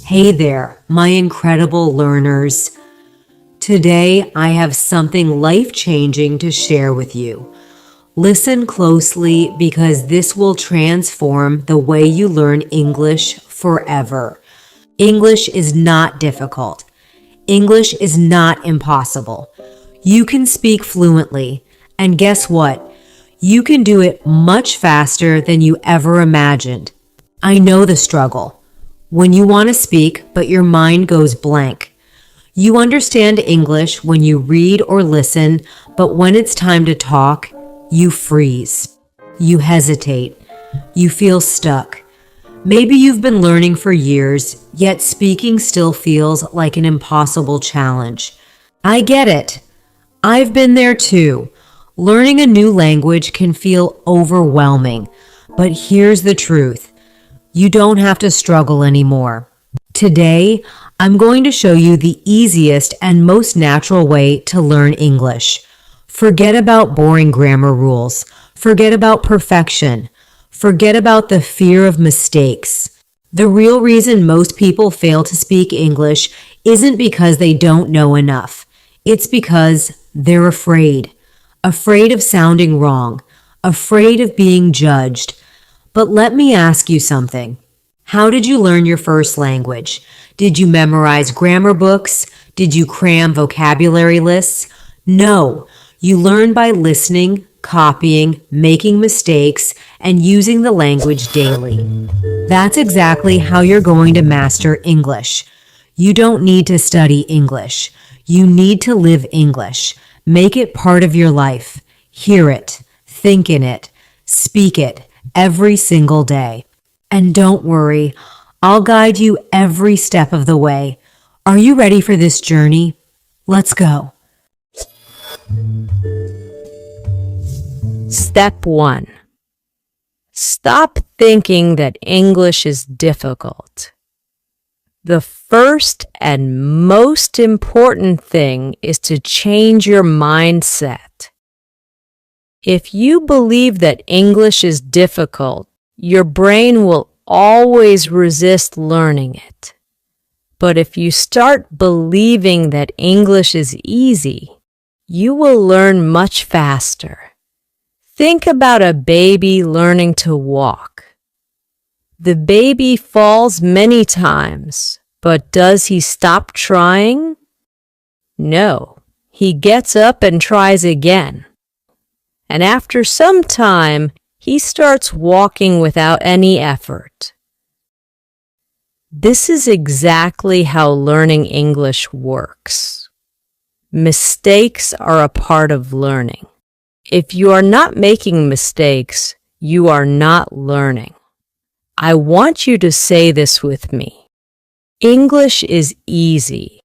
Hey there, my incredible learners. Today I have something life-changing to share with you. Listen closely because this will transform the way you learn English forever. English is not difficult. English is not impossible. You can speak fluently, and guess what? You can do it much faster than you ever imagined. I know the struggle. When you want to speak, but your mind goes blank. You understand English when you read or listen, but when it's time to talk, you freeze. You hesitate. You feel stuck. Maybe you've been learning for years, yet speaking still feels like an impossible challenge. I get it. I've been there too. Learning a new language can feel overwhelming, but here's the truth. You don't have to struggle anymore. Today, I'm going to show you the easiest and most natural way to learn English. Forget about boring grammar rules. Forget about perfection. Forget about the fear of mistakes. The real reason most people fail to speak English isn't because they don't know enough. It's because they're afraid. Afraid of sounding wrong. Afraid of being judged. But let me ask you something. How did you learn your first language? Did you memorize grammar books? Did you cram vocabulary lists? No, you learn by listening, copying, making mistakes, and using the language daily. That's exactly how you're going to master English. You don't need to study English. You need to live English. Make it part of your life. Hear it, think in it, speak it every single day. And don't worry, I'll guide you every step of the way. Are you ready for this journey? Let's go. Step 1. Stop thinking that English is difficult. The first and most important thing is to change your mindset. If you believe that English is difficult, your brain will always resist learning it. But if you start believing that English is easy, you will learn much faster. Think about a baby learning to walk. The baby falls many times, but does he stop trying? No, he gets up and tries again. And after some time, he starts walking without any effort. This is exactly how learning English works. Mistakes are a part of learning. If you are not making mistakes, you are not learning. I want you to say this with me. English is easy.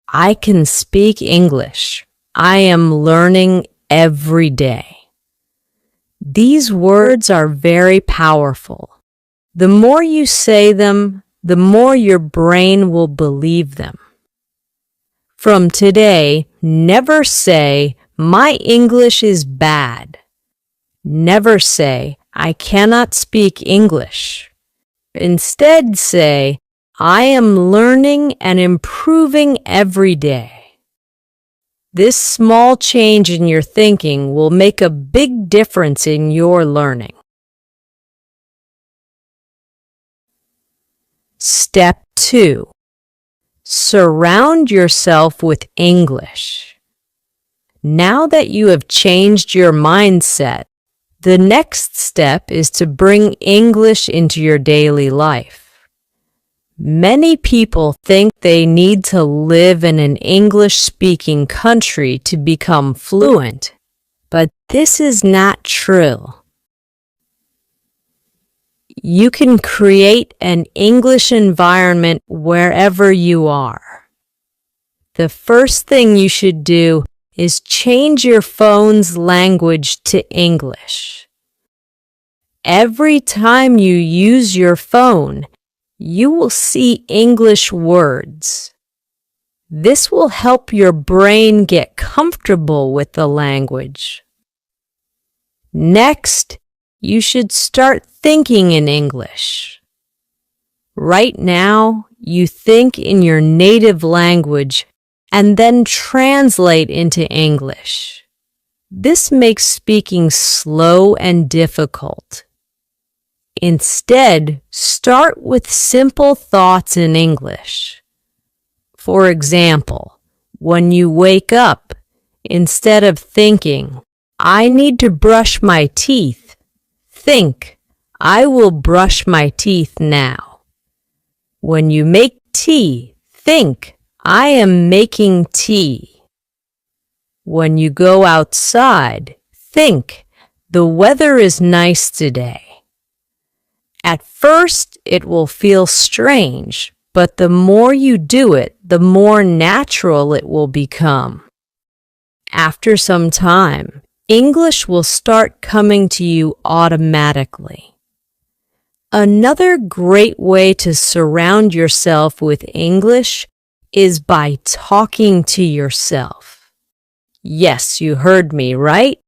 I can speak English. I am learning every day. These words are very powerful. The more you say them, the more your brain will believe them. From today, never say, "My English is bad." Never say, "I cannot speak English." Instead say, "I am learning and improving every day." This small change in your thinking will make a big difference in your learning. Step 2. Surround yourself with English. Now that you have changed your mindset, the next step is to bring English into your daily life. Many people think they need to live in an English-speaking country to become fluent, but this is not true. You can create an English environment wherever you are. The first thing you should do is change your phone's language to English. Every time you use your phone, you will see English words. This will help your brain get comfortable with the language. Next, you should start thinking in English. Right now, You think in your native language and then translate into English. This makes speaking slow and difficult. Instead, start with simple thoughts in English. For example, when you wake up, instead of thinking, "I need to brush my teeth," think, "I will brush my teeth now." When you make tea, think, "I am making tea." When you go outside, think, "The weather is nice today." At first, it will feel strange, but the more you do it, the more natural it will become. After some time, English will start coming to you automatically. Another great way to surround yourself with English is by talking to yourself. Yes, you heard me, right?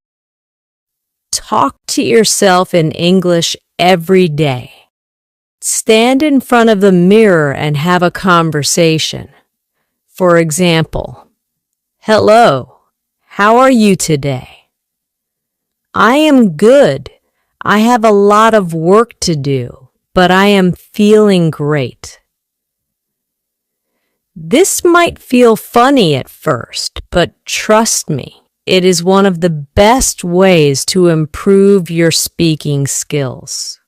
Talk to yourself in English every day. Stand in front of the mirror and have a conversation. For example, "Hello, how are you today?" "I am good. I have a lot of work to do, but I am feeling great." This might feel funny at first, but trust me, it is one of the best ways to improve your speaking skills.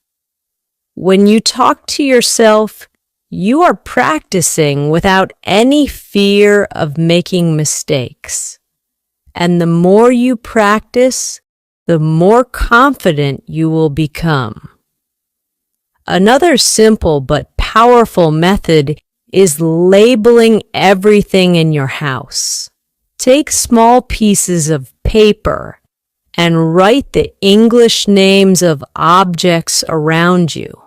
When you talk to yourself, you are practicing without any fear of making mistakes. And the more you practice, the more confident you will become. Another simple but powerful method is labeling everything in your house. Take small pieces of paper and write the English names of objects around you.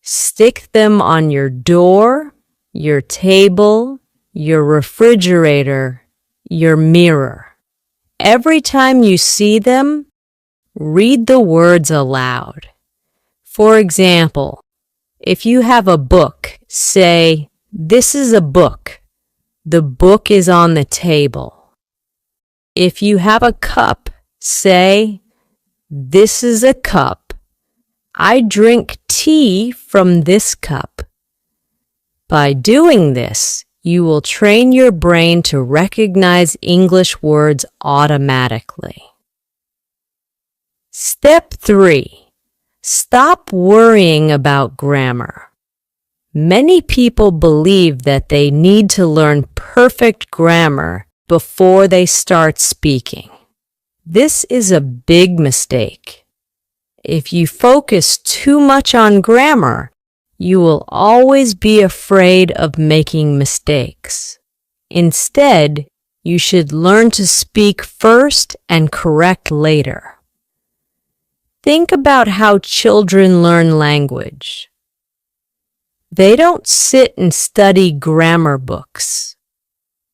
Stick them on your door, your table, your refrigerator, your mirror. Every time you see them, read the words aloud. For example, if you have a book, say, "This is a book. The book is on the table." If you have a cup, say, "This is a cup. I drink tea from this cup." By doing this, you will train your brain to recognize English words automatically. Step 3. Stop worrying about grammar. Many people believe that they need to learn perfect grammar before they start speaking. This is a big mistake. If you focus too much on grammar, you will always be afraid of making mistakes. Instead, you should learn to speak first and correct later. Think about how children learn language. They don't sit and study grammar books.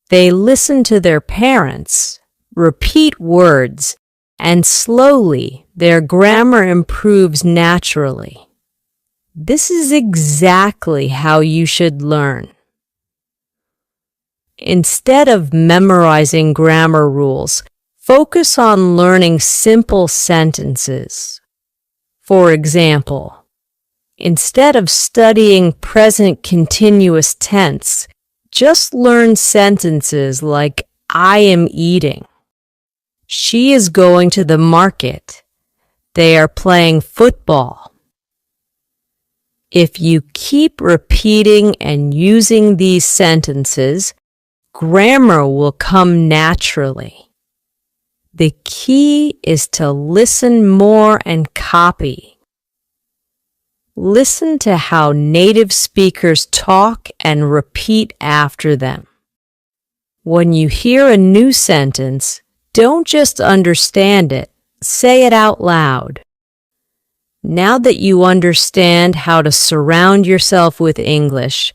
They listen to their parents, repeat words, and slowly their grammar improves naturally. This is exactly how you should learn. Instead of memorizing grammar rules, focus on learning simple sentences. For example, instead of studying present continuous tense, just learn sentences like "I am eating," "She is going to the market," "They are playing football." If you keep repeating and using these sentences, grammar will come naturally. The key is to listen more and copy. Listen to how native speakers talk and repeat after them. When you hear a new sentence, don't just understand it, say it out loud. Now that you understand how to surround yourself with English,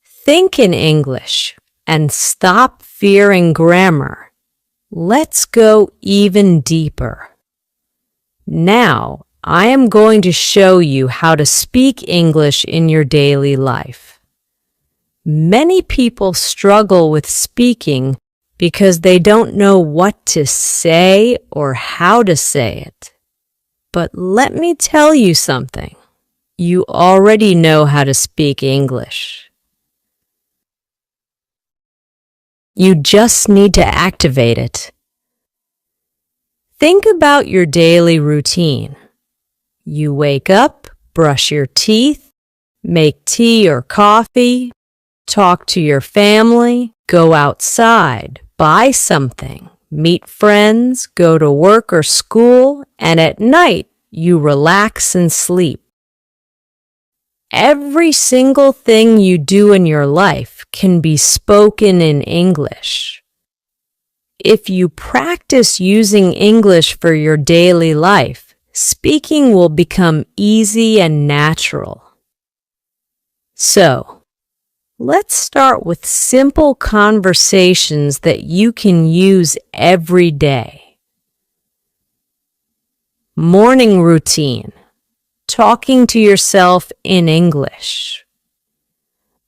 think in English and stop fearing grammar. Let's go even deeper. Now, I am going to show you how to speak English in your daily life. Many people struggle with speaking because they don't know what to say or how to say it. But let me tell you something. You already know how to speak English. You just need to activate it. Think about your daily routine. You wake up, brush your teeth, make tea or coffee, talk to your family, go outside, buy something, meet friends, go to work or school, and at night you relax and sleep. Every single thing you do in your life can be spoken in English. If you practice using English for your daily life, speaking will become easy and natural. So, let's start with simple conversations that you can use every day. Morning routine. Talking to yourself in English.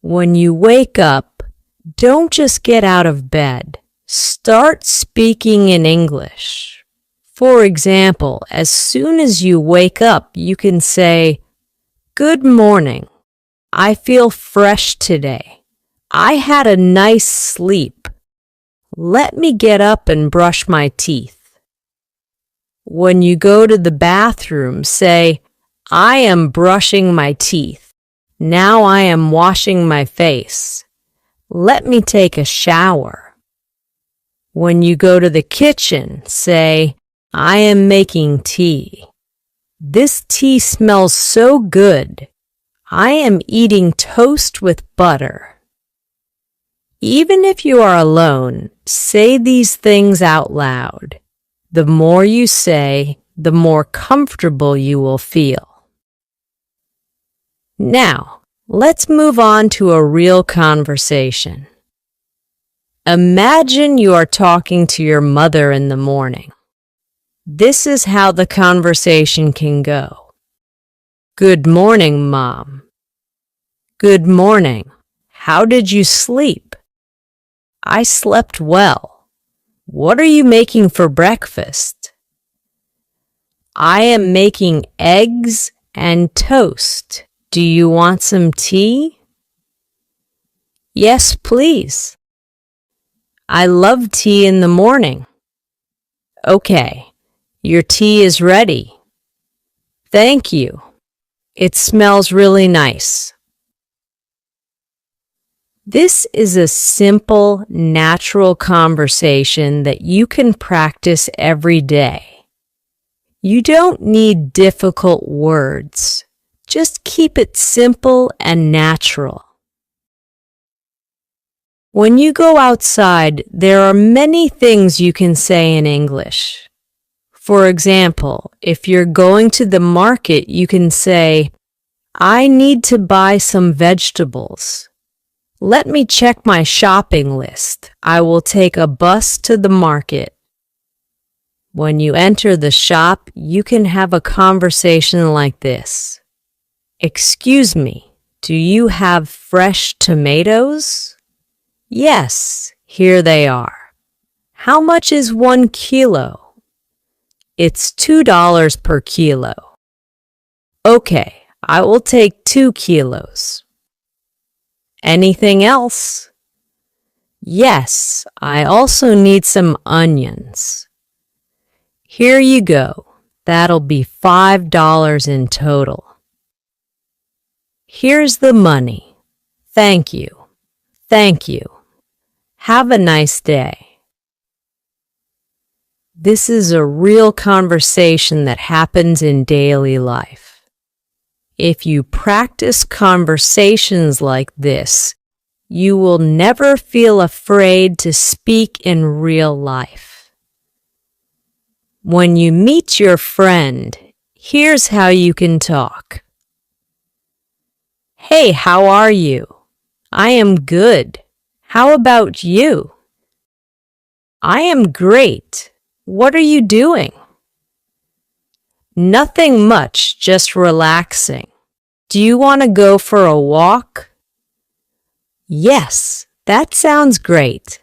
When you wake up, don't just get out of bed. Start speaking in English. For example, as soon as you wake up, you can say, "Good morning. I feel fresh today. I had a nice sleep. Let me get up and brush my teeth." When you go to the bathroom, say, "I am brushing my teeth. Now I am washing my face. Let me take a shower." When you go to the kitchen, say, "I am making tea. This tea smells so good. I am eating toast with butter." Even if you are alone, say these things out loud. The more you say, the more comfortable you will feel. Now, let's move on to a real conversation. Imagine you are talking to your mother in the morning. This is how the conversation can go. "Good morning, Mom." "Good morning. How did you sleep?" "I slept well. What are you making for breakfast?" "I am making eggs and toast. Do you want some tea?" "Yes, please. I love tea in the morning." "Okay, your tea is ready." "Thank you. It smells really nice." This is a simple, natural conversation that you can practice every day. You don't need difficult words. Just keep it simple and natural. When you go outside, there are many things you can say in English. For example, if you're going to the market, you can say, "I need to buy some vegetables. Let me check my shopping list. I will take a bus to the market." When you enter the shop, you can have a conversation like this. "Excuse me, do you have fresh tomatoes?" "Yes, here they are." "How much is 1 kilo?" "It's $2 per kilo." "Okay, I will take 2 kilos." "Anything else?" "Yes, I also need some onions." "Here you go. That'll be $5 in total." "Here's the money. Thank you. Thank you. Have a nice day." This is a real conversation that happens in daily life. If you practice conversations like this, you will never feel afraid to speak in real life. When you meet your friend, here's how you can talk. "Hey, how are you?" "I am good. How about you?" "I am great. What are you doing?" "Nothing much, just relaxing. Do you want to go for a walk?" Yes, that sounds great.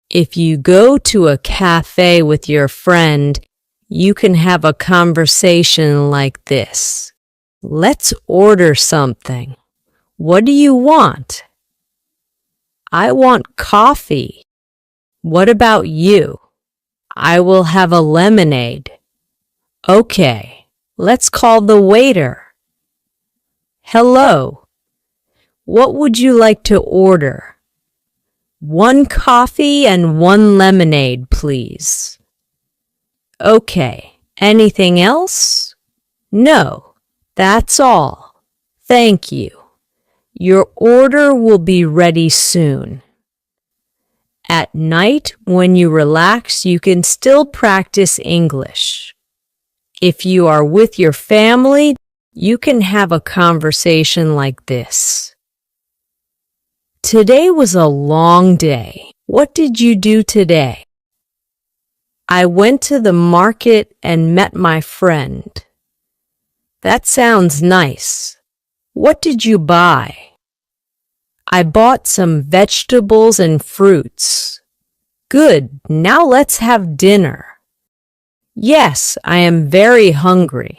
If you go to a cafe with your friend, you can have a conversation like this. Let's order something. What do you want? I want coffee. What about you? I will have a lemonade. Okay, let's call the waiter. Hello. What would you like to order? 1 coffee and 1 lemonade, please. Okay, anything else? No, that's all. Thank you. Your order will be ready soon. At night, when you relax, you can still practice English. If you are with your family, you can have a conversation like this. Today was a long day. What did you do today? I went to the market and met my friend. That sounds nice. What did you buy? I bought some vegetables and fruits. Good, now let's have dinner. Yes, I am very hungry.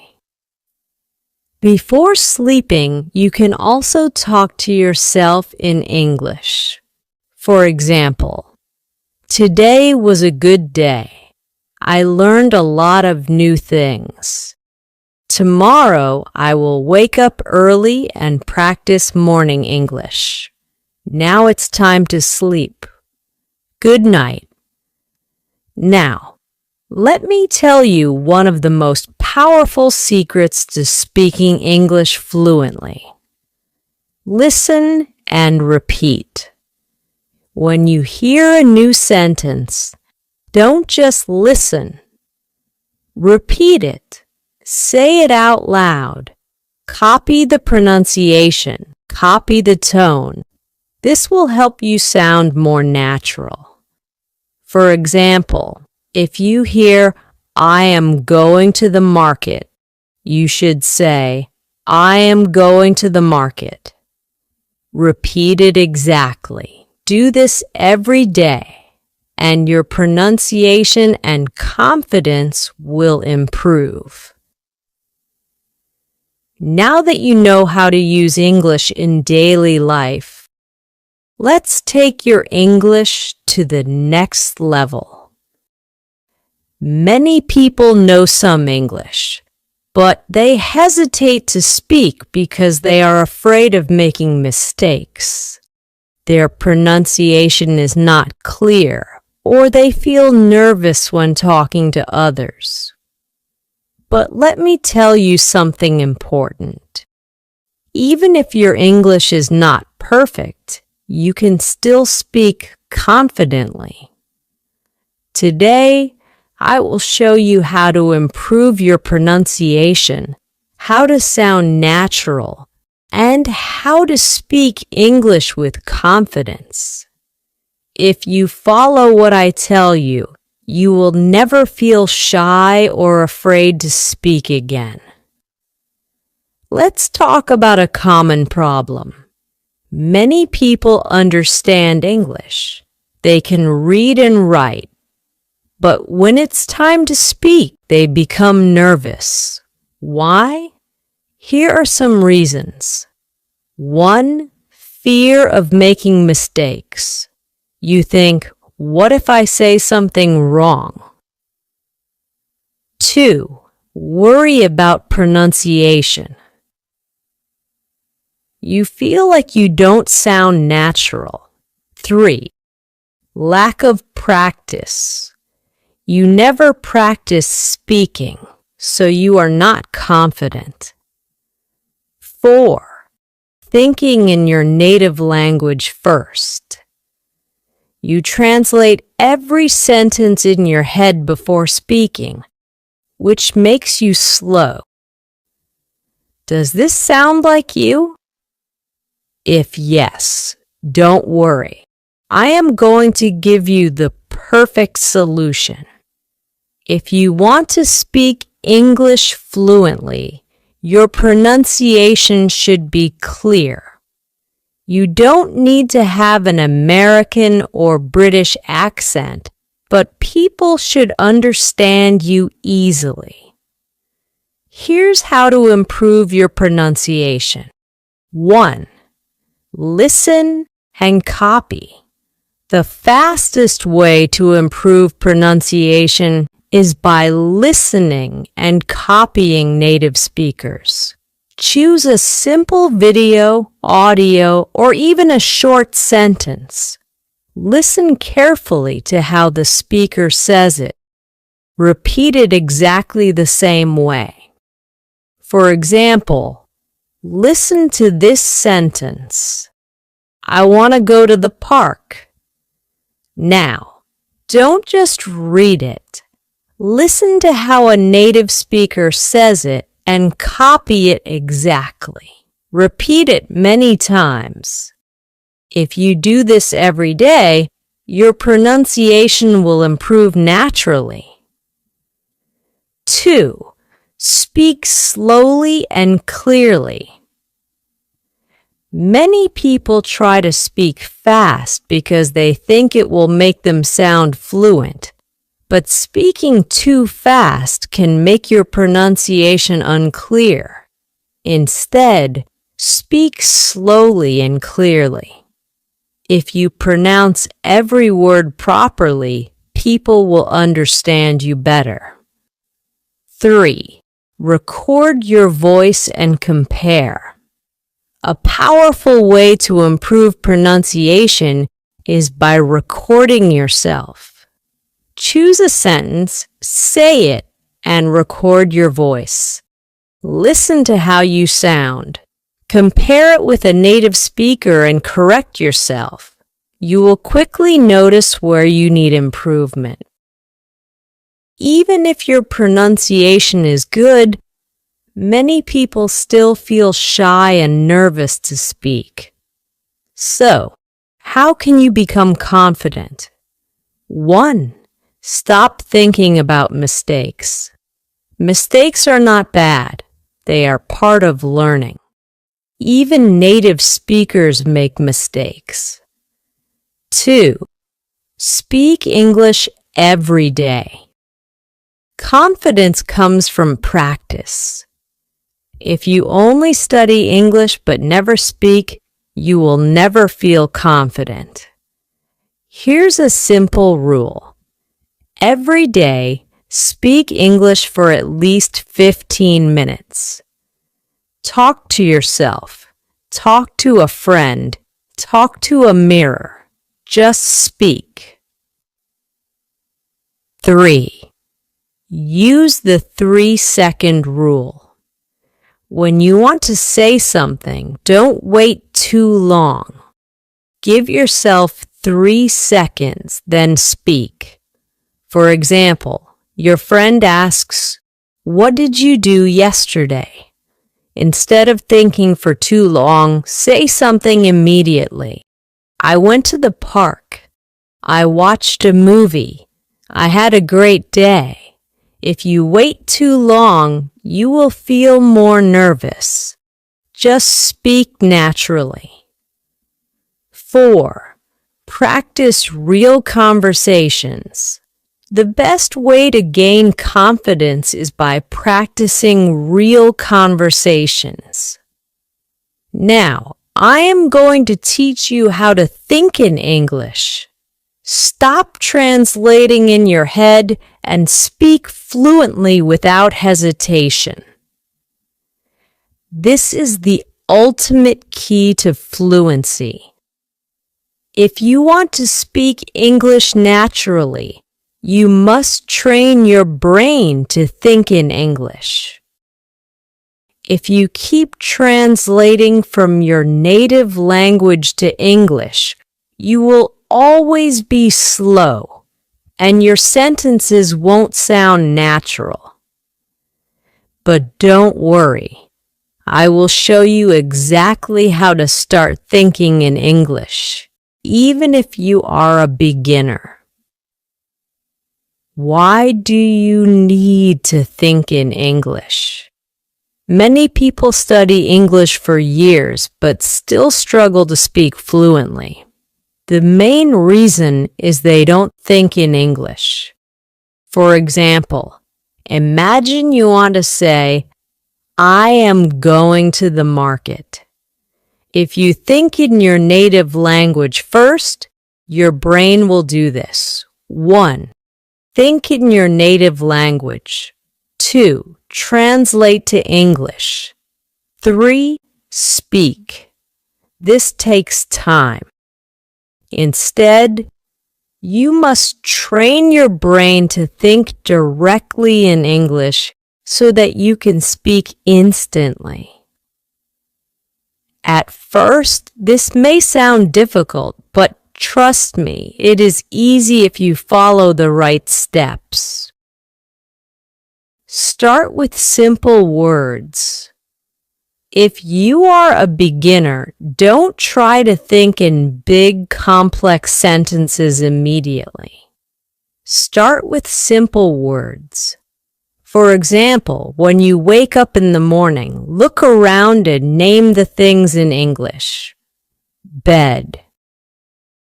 Before sleeping, you can also talk to yourself in English. For example, today was a good day. I learned a lot of new things. Tomorrow, I will wake up early and practice morning English. Now it's time to sleep. Good night. Now, let me tell you one of the most powerful secrets to speaking English fluently. Listen and repeat. When you hear a new sentence, don't just listen. Repeat it. Say it out loud. Copy the pronunciation. Copy the tone. This will help you sound more natural. For example, if you hear, I am going to the market, you should say, I am going to the market. Repeat it exactly. Do this every day, and your pronunciation and confidence will improve. Now that you know how to use English in daily life, let's take your English to the next level. Many people know some English, but they hesitate to speak because they are afraid of making mistakes. Their pronunciation is not clear, or they feel nervous when talking to others. But let me tell you something important. Even if your English is not perfect, you can still speak confidently. Today, I will show you how to improve your pronunciation, how to sound natural, and how to speak English with confidence. If you follow what I tell you, you will never feel shy or afraid to speak again. Let's talk about a common problem. Many people understand English. They can read and write. But when it's time to speak, they become nervous. Why? Here are some reasons. 1. Fear of making mistakes. You think, what if I say something wrong? 2. Worry about pronunciation. You feel like you don't sound natural. 3. Lack of practice. You never practice speaking, so you are not confident. 4. Thinking in your native language first. You translate every sentence in your head before speaking, which makes you slow. Does this sound like you? If yes, don't worry. I am going to give you the perfect solution. If you want to speak English fluently, your pronunciation should be clear. You don't need to have an American or British accent, but people should understand you easily. Here's how to improve your pronunciation. 1. Listen and copy. The fastest way to improve pronunciation is by listening and copying native speakers. Choose a simple video, audio, or even a short sentence. Listen carefully to how the speaker says it. Repeat it exactly the same way. For example, listen to this sentence. I want to go to the park. Now, don't just read it. Listen to how a native speaker says it and copy it exactly. Repeat it many times. If you do this every day, your pronunciation will improve naturally. 2. Speak slowly and clearly. Many people try to speak fast because they think it will make them sound fluent. But speaking too fast can make your pronunciation unclear. Instead, speak slowly and clearly. If you pronounce every word properly, people will understand you better. 3. Record your voice and compare. A powerful way to improve pronunciation is by recording yourself. Choose a sentence, say it, and record your voice. Listen to how you sound. Compare it with a native speaker and correct yourself. You will quickly notice where you need improvement. Even if your pronunciation is good, many people still feel shy and nervous to speak. So, how can you become confident? 1. Stop thinking about mistakes. Mistakes are not bad. They are part of learning. Even native speakers make mistakes. 2. Speak English every day. Confidence comes from practice. If you only study English but never speak, you will never feel confident. Here's a simple rule. Every day, speak English for at least 15 minutes. Talk to yourself. Talk to a friend. Talk to a mirror. Just speak. 3. Use the 3-second rule. When you want to say something, don't wait too long. Give yourself 3 seconds, then speak. For example, your friend asks, "What did you do yesterday?" Instead of thinking for too long, say something immediately. I went to the park. I watched a movie. I had a great day. If you wait too long, you will feel more nervous. Just speak naturally. 4. Practice real conversations. The best way to gain confidence is by practicing real conversations. Now, I am going to teach you how to think in English. Stop translating in your head and speak fluently without hesitation. This is the ultimate key to fluency. If you want to speak English naturally, you must train your brain to think in English. If you keep translating from your native language to English, you will always be slow, and your sentences won't sound natural. But don't worry. I will show you exactly how to start thinking in English, even if you are a beginner. Why do you need to think in English? Many people study English for years but still struggle to speak fluently. The main reason is they don't think in English. For example, imagine you want to say, I am going to the market. If you think in your native language first, your brain will do this. 1. Think in your native language. 2. Translate to English. 3. Speak. This takes time. Instead, you must train your brain to think directly in English so that you can speak instantly. At first, this may sound difficult, but trust me, it is easy if you follow the right steps. Start with simple words. If you are a beginner, don't try to think in big, complex sentences immediately. Start with simple words. For example, when you wake up in the morning, look around and name the things in English. Bed,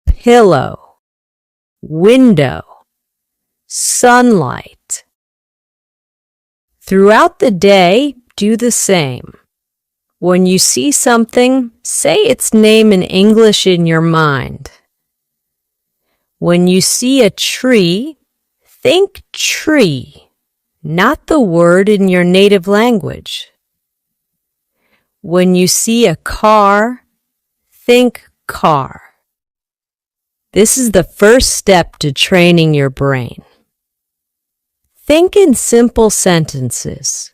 pillow, window, sunlight. Throughout the day, do the same. When you see something, say its name in English in your mind. When you see a tree, think tree, not the word in your native language. When you see a car, think car. This is the first step to training your brain. Think in simple sentences.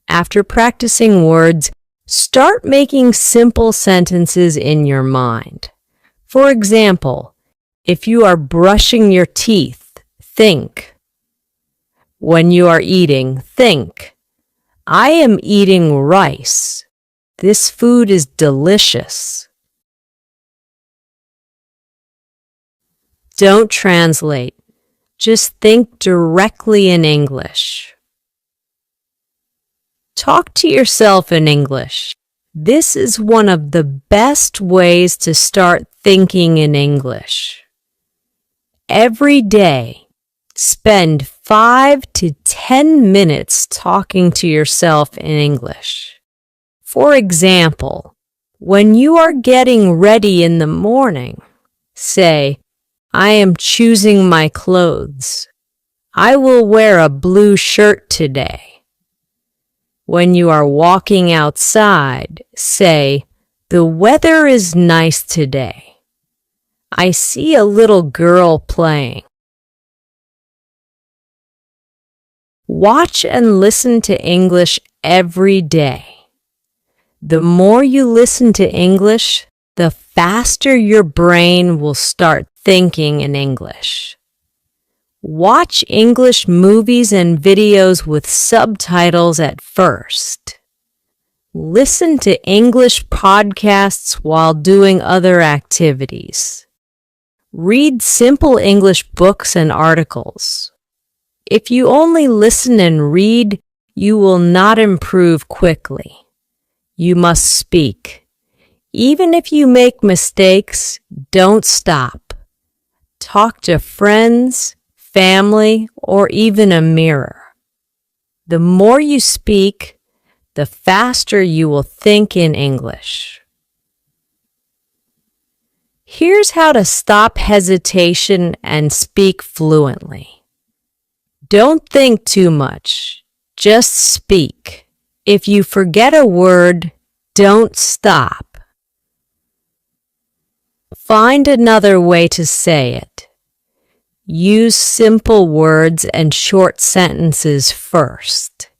After practicing words, start making simple sentences in your mind. For example, if you are brushing your teeth, think. When you are eating, think. I am eating rice. This food is delicious. Don't translate. Just think directly in English. Talk to yourself in English. This is one of the best ways to start thinking in English. Every day, spend 5 to 10 minutes talking to yourself in English. For example, when you are getting ready in the morning, say, I am choosing my clothes. I will wear a blue shirt today. When you are walking outside, say, the weather is nice today. I see a little girl playing. Watch and listen to English every day. The more you listen to English, the faster your brain will start thinking in English. Watch English movies and videos with subtitles at first. Listen to English podcasts while doing other activities. Read simple English books and articles. If you only listen and read, you will not improve quickly. You must speak. Even if you make mistakes, don't stop. Talk to friends, family, or even a mirror. The more you speak, the faster you will think in English. Here's how to stop hesitation and speak fluently. Don't think too much. Just speak. If you forget a word, don't stop. Find another way to say it. Use simple words and short sentences first.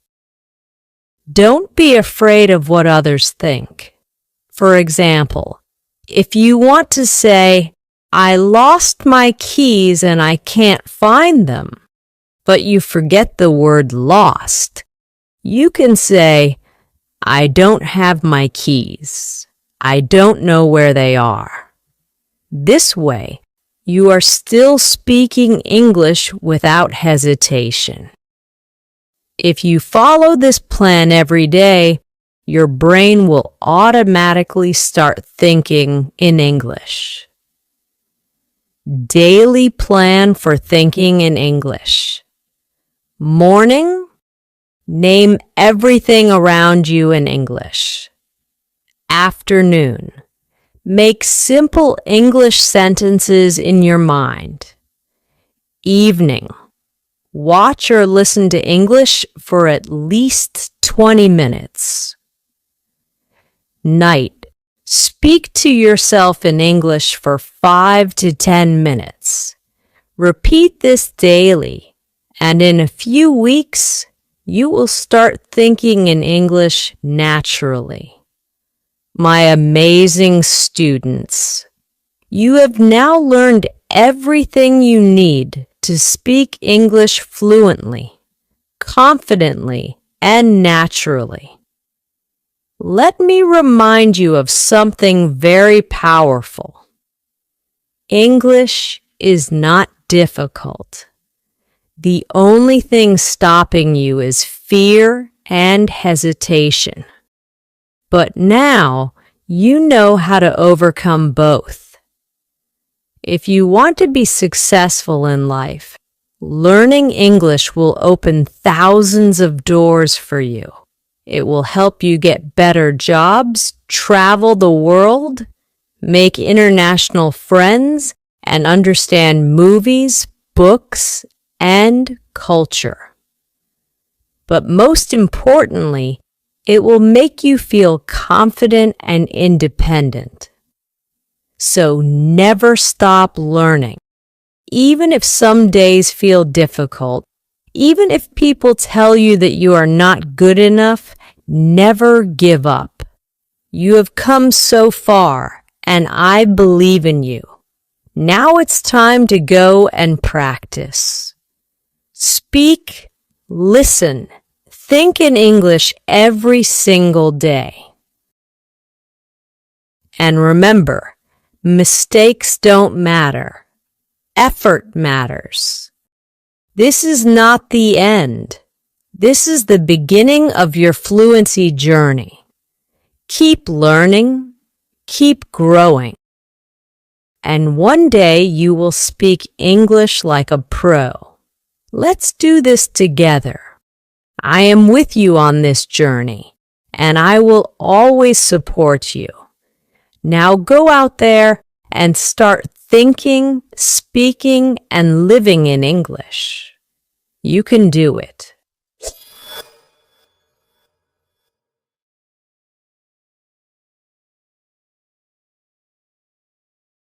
Don't be afraid of what others think. For example, if you want to say, I lost my keys and I can't find them, but you forget the word lost, you can say, I don't have my keys. I don't know where they are. This way, you are still speaking English without hesitation. If you follow this plan every day, your brain will automatically start thinking in English. Daily plan for thinking in English. Morning, name everything around you in English. Afternoon, make simple English sentences in your mind. Evening, watch or listen to English for at least 20 minutes. Night, speak to yourself in English for 5 to 10 minutes. Repeat this daily, and in a few weeks, you will start thinking in English naturally. My amazing students, you have now learned everything you need to speak English fluently, confidently, and naturally. Let me remind you of something very powerful. English is not difficult. The only thing stopping you is fear and hesitation. But now you know how to overcome both. If you want to be successful in life, learning English will open thousands of doors for you. It will help you get better jobs, travel the world, make international friends, and understand movies, books, and culture. But most importantly, it will make you feel confident and independent. So never stop learning. Even if some days feel difficult, even if people tell you that you are not good enough, never give up. You have come so far, and I believe in you. Now it's time to go and practice. Speak, listen, think in English every single day. And remember, mistakes don't matter. Effort matters. This is not the end. This is the beginning of your fluency journey. Keep learning, keep growing, and one day you will speak English like a pro. Let's do this together. I am with you on this journey, and I will always support you. Now go out there and start thinking, speaking, and living in English. You can do it.